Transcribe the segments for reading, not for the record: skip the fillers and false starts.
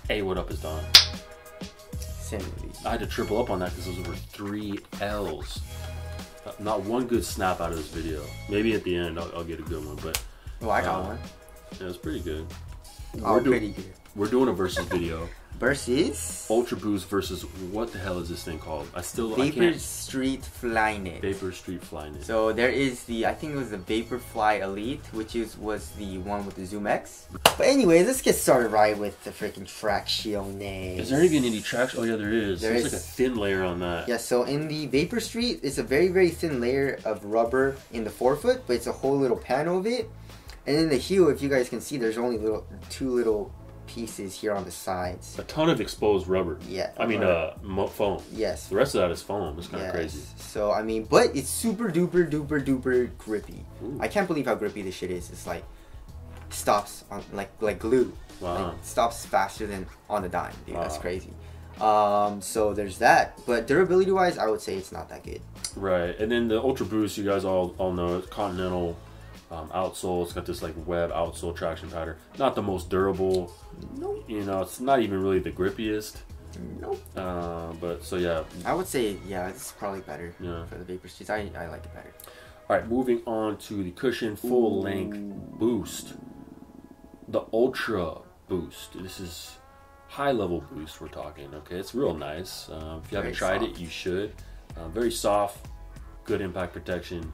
Hey, what up is Don? Sanity. I had to triple up on that because those were 3 L's. Not one good snap out of this video. Maybe at the end I'll get a good one, but Oh, I got one. Yeah, it's pretty good. Oh, pretty good. We're doing a versus video. Versus UltraBoost versus what the hell is this thing called? Vapor Street Flyknit. Vapor Street Flyknit. So there is the, I think it was the Vaporfly Elite, which was the one with the Zoom X. But anyways, let's get started right with the freaking traction. Is there even any traction? Oh yeah, there is. There's like a thin layer on that. Yeah, so in the Vapor Street, it's a very, very thin layer of rubber in the forefoot, but it's a whole little panel of it. And in the heel, if you guys can see, there's only two little pieces here on the sides. A ton of exposed rubber. Yeah. I mean, foam. Yes. The rest of that is foam. It's kind of crazy. So, I mean, but it's super duper duper duper grippy. Ooh. I can't believe how grippy this shit is. It's like, stops on, like glue. Wow. Like, stops faster than on a dime, dude. Wow. That's crazy. So there's that. But durability wise, I would say it's not that good. Right. And then the UltraBoost, you guys all know, it's Continental outsole. It's got this like web outsole traction pattern. Not the most durable. Nope. You know, it's not even really the grippiest. Nope. But so yeah. I would say this is probably better for the Vapor Streets. I like it better. All right, moving on to the cushion full length boost. The UltraBoost. This is high level boost we're talking. Okay, it's real nice. If you haven't tried it, you should. Very soft, good impact protection.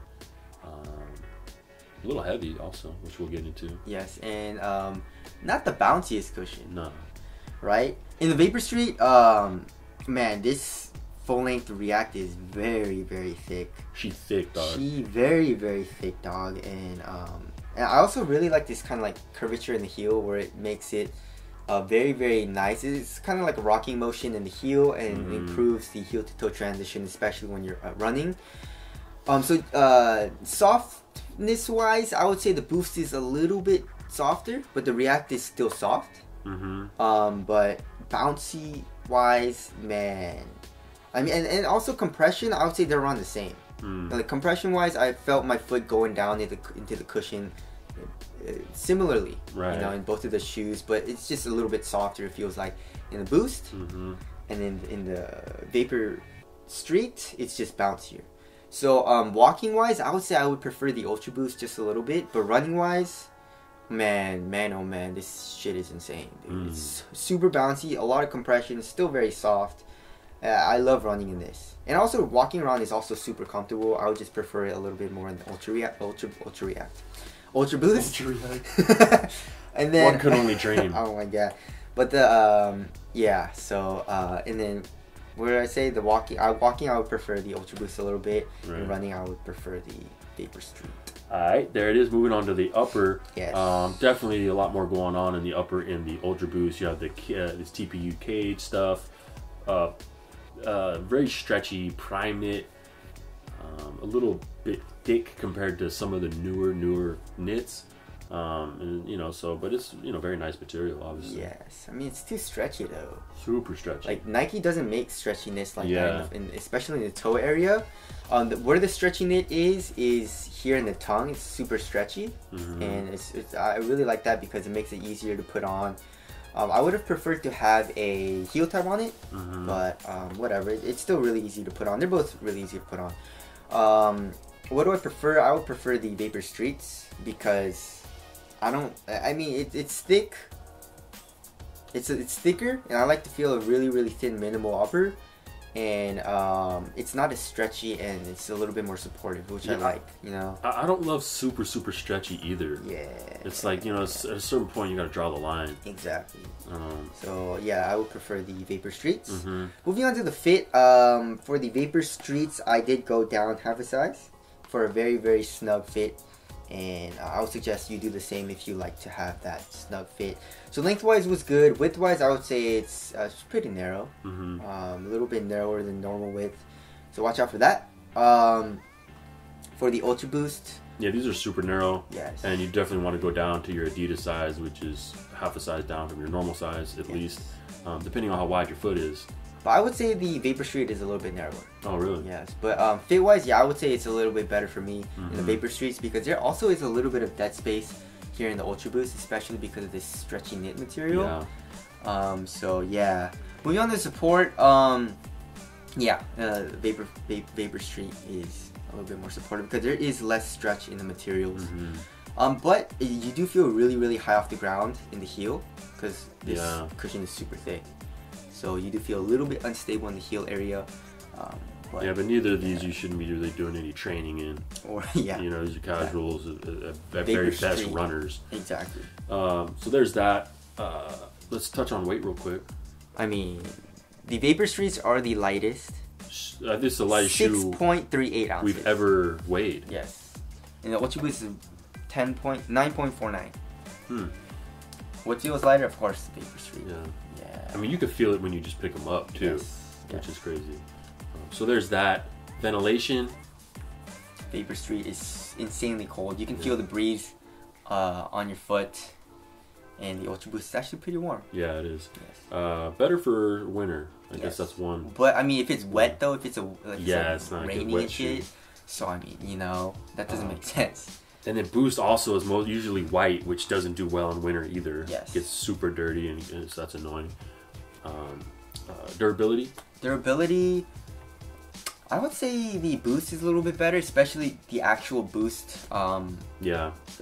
A little heavy also, which we'll get into. Yes, and not the bounciest cushion. No. Right? In the Vapor Street, man, this full length React is very, very thick. She thick, dog. She very, very thick, dog. And I also really like this kind of like curvature in the heel where it makes it very, very nice. It's kind of like a rocking motion in the heel and improves the heel to toe transition, especially when you're running. Softness wise, I would say the Boost is a little bit softer, but the React is still soft. But bouncy wise, man, I mean, and also compression, I would say they're around the same. Like compression wise, I felt my foot going down into the cushion similarly, right, you know, in both of the shoes, but it's just a little bit softer, it feels like, in the Boost. And then in the Vapor Street, it's just bouncier. So walking wise, I would say I would prefer the UltraBoost just a little bit, but running wise, man, oh man, this shit is insane, dude. It's super bouncy, a lot of compression, it's still very soft. I love running in this. And also walking around is also super comfortable. I would just prefer it a little bit more in the UltraBoost. And then one could only dream. Oh my god. But the and then what did I say? The walking I would prefer the UltraBoost a little bit. Right. And running I would prefer the Vapor Street. Alright, there it is. Moving on to the upper. Yes. Definitely a lot more going on in the upper in the UltraBoost. You have the this TPU cage stuff. Very stretchy, prime knit. A little bit thick compared to some of the newer knits. And you know, but it's, you know, very nice material, obviously. Yes, I mean, it's too stretchy though. Super stretchy. Like Nike doesn't make stretchiness like that, especially in the toe area. Where the stretchy knit is here in the tongue. It's super stretchy, and it's I really like that because it makes it easier to put on. I would have preferred to have a heel tab on it, but whatever. It's still really easy to put on. They're both really easy to put on. What do I prefer? I would prefer the Vapor Streets because I mean, it's thick. It's thicker, and I like to feel a really, really thin minimal upper. And it's not as stretchy, and it's a little bit more supportive, which I like, you know. I don't love super stretchy either. Yeah. It's like, you know, at a certain point you gotta draw the line. Exactly. So yeah, I would prefer the Vapor Streets. Moving on to the fit, for the Vapor Streets, I did go down half a size for a very, very snug fit. And I would suggest you do the same if you like to have that snug fit. So lengthwise was good. Widthwise, I would say it's pretty narrow. A little bit narrower than normal width. So watch out for that. For the UltraBoost. Yeah, these are super narrow. Yes. And you definitely want to go down to your Adidas size, which is half a size down from your normal size, at least. Depending on how wide your foot is. But I would say the Vapor Street is a little bit narrower. Oh, really? Yes. But fit-wise, yeah, I would say it's a little bit better for me in the Vapor Streets because there also is a little bit of dead space here in the UltraBoost, especially because of this stretchy knit material. So yeah, moving on to support. Yeah, Vapor Street is a little bit more supportive because there is less stretch in the materials. But you do feel really high off the ground in the heel because this cushion is super thick. So you do feel a little bit unstable in the heel area. But neither of these you shouldn't be really doing any training in. Or you know, these are casuals, at very best runners. Exactly. So there's that. Let's touch on weight real quick. I mean, the Vapor Streets are the lightest. This is the lightest 6.38 ounces we've ever weighed. Yes. And the UltraBoost is 9.49. What feels lighter? Of course, the Vapor Street. Yeah. I mean, you can feel it when you just pick them up too, which is crazy. So there's that. Ventilation. Vapor Street is insanely cold. You can feel the breeze on your foot. And the UltraBoost is actually pretty warm. Yeah, it is. Yes. Better for winter. I guess that's one. But I mean, if it's wet though, if it's it's not raining and shit. So I mean, you know, that doesn't make sense. And then Boost also is usually white, which doesn't do well in winter either. Yes. Gets super dirty and so that's annoying. Durability. Durability. I would say the Boost is a little bit better, especially the actual Boost. Midsole.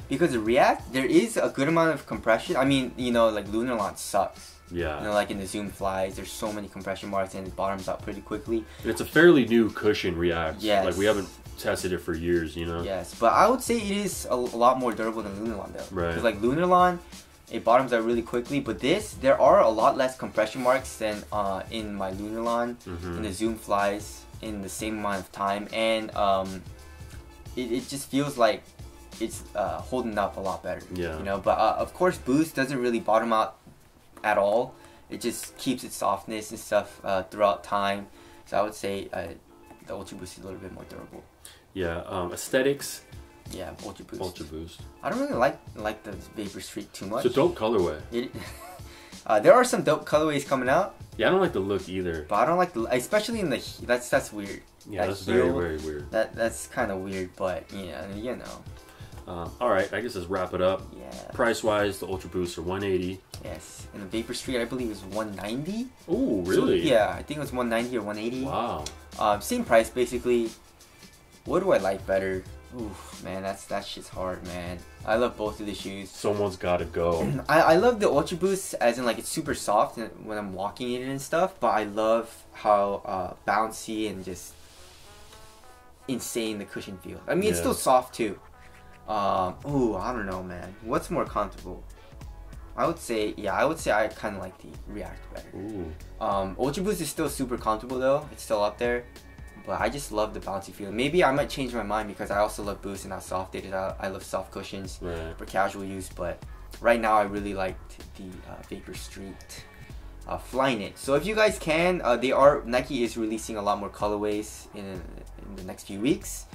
Because the React, there is a good amount of compression. I mean, you know, like Lunarlon sucks. Yeah. You know, like in the Zoom Flies, there's so many compression marks and it bottoms out pretty quickly. And it's a fairly new cushion, React. Yes. Like we haven't tested it for years, you know? Yes, but I would say it is a lot more durable than Lunarlon though. Right. Because like Lunarlon, it bottoms out really quickly, but there are a lot less compression marks than in my Lunarlon, in the Zoom Flies, in the same amount of time. And it just feels like it's holding up a lot better. Yeah. You know, but of course Boost doesn't really bottom out at all. It just keeps its softness and stuff throughout time. So I would say the UltraBoost is a little bit more durable. Yeah. Aesthetics. Yeah, UltraBoost. UltraBoost. I don't really like the Vapor Street too much. It's a dope colorway. There are some dope colorways coming out. Yeah, I don't like the look either. But I don't like especially in the that's weird. Yeah, that's very weird. That's kind of weird, but yeah, you know. All right, I guess let's wrap it up. Yeah. Price-wise, the UltraBoost are $180. Yes, and the Vapor Street I believe is $190. Oh, really? So, yeah, I think it was $190 or $180. Wow. Same price basically. What do I like better? Oof, man, that shit's hard, man. I love both of the shoes. Someone's gotta go. I love the UltraBoost as in like it's super soft when I'm walking in it and stuff, but I love how bouncy and just insane the cushion feels. I mean, it's still soft too. I don't know, man. What's more comfortable? I would say I kind of like the React better. Ooh. UltraBoost is still super comfortable though. It's still up there. But I just love the bouncy feel. Maybe I might change my mind because I also love Boost and how soft it is. I love soft cushions for casual use. But right now I really liked the Vapor Street Flyknit. So if you guys can, Nike is releasing a lot more colorways in the next few weeks.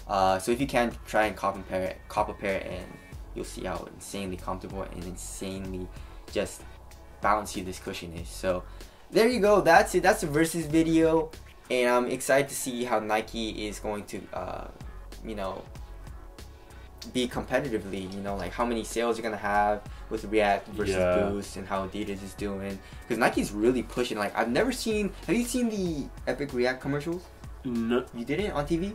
So if you can, try and cop a pair, and you'll see how insanely comfortable and insanely just bouncy this cushion is. So there you go. That's it. That's the versus video, and I'm excited to see how Nike is going to, be competitively. You know, like how many sales you're gonna have with React versus Boost, and how Adidas is doing. Because Nike's really pushing. Like I've never seen. Have you seen the Epic React commercials? No. You did it on TV?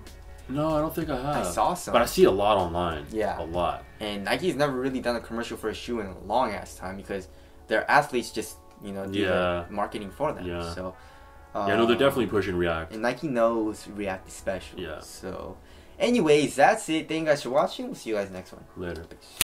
No, I don't think I have. I saw some. But I see a lot online. Yeah. A lot. And Nike's never really done a commercial for a shoe in a long ass time because their athletes just, do the marketing for them. Yeah. So, no, they're definitely pushing React. And Nike knows React is special. Yeah. So, anyways, that's it. Thank you guys for watching. We'll see you guys next one. Later. Peace.